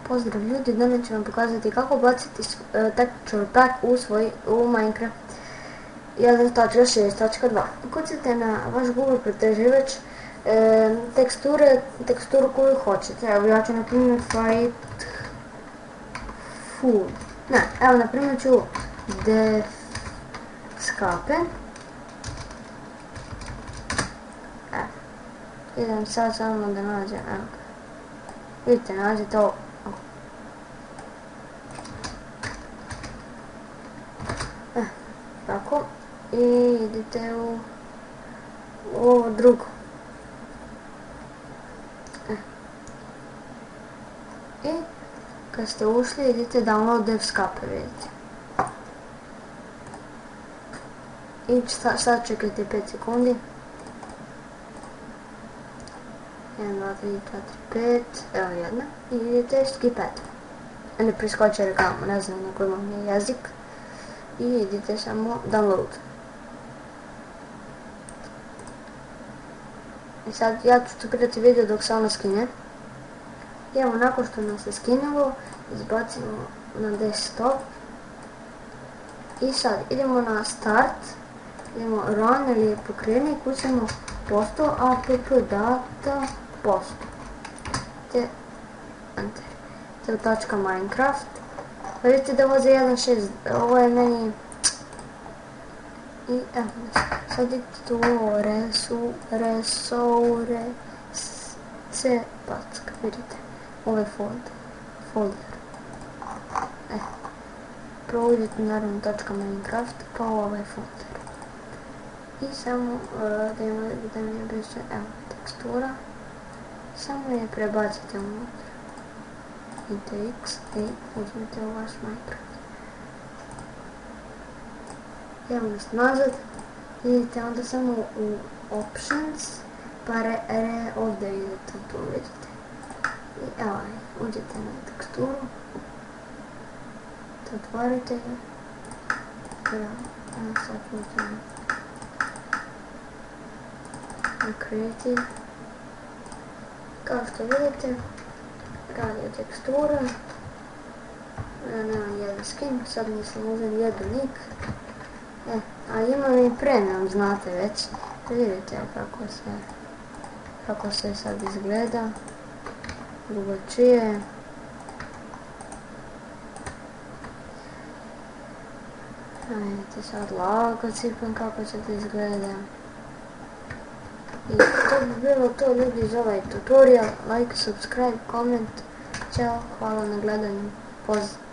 Pozdrav ljudi, danas ću vam pokazati kako baciti texture pack u Minecraft 1.6.2. Ukucite na vaš Google pretraživač teksturu koju hoćete. Evo ja ću na primjer fight food. Ne, evo na primjer ću def skape. Idem sad samo da nađem, evo ga. Vidite, nađete ovo. Tako. I idite u ovo drugo. I kad ste ušli idite download devskape, vidite. I sad čekajte 5 sekundi. 1, 2, 3, 4, 5, evo jedna. I idete skip ad. Ne preskoče reklamu, ne znam na koji vam je jezik. I idite samo download. I sad ja ću stopirati video dok se ono skine. I evo nakon što nam se skinulo, izbacimo na desktop. I sad idemo na start, idemo run ili pokreni, kucamo posto app data posto. Te enter. Te u tačka Minecraft. Pa vidite da ovo za 1.6, ovo je meni... I evo, sad idete tu ovo resource packa, vidite, ovaj folder. Prvo idete naravno tačka Minecraft, pa ovaj folder. I samo da mi je briše, evo, tekstura, samo je prebacite unutra. Idite X i uzmite u vaš Minecraft. Evo nas nazad, idete onda samo u Options, pa ovdje idete tu, vidite. I evo, uđete na teksturu, to otvorite ga. Evo, sad uđemo na Creative. Kao što vidite, radi tekstura. Ja nemam jedan skin, sad nisam uzem jedan nik. A imam i premium, znate već. Vidite kako se sad izgleda. Drugačije. Vidite sad lako cipam kako će to izgleda. I to bi bilo to ljudi za ovaj tutorial. Like, subscribe, comment. Ćao, hvala na gledanju. Pozdrav.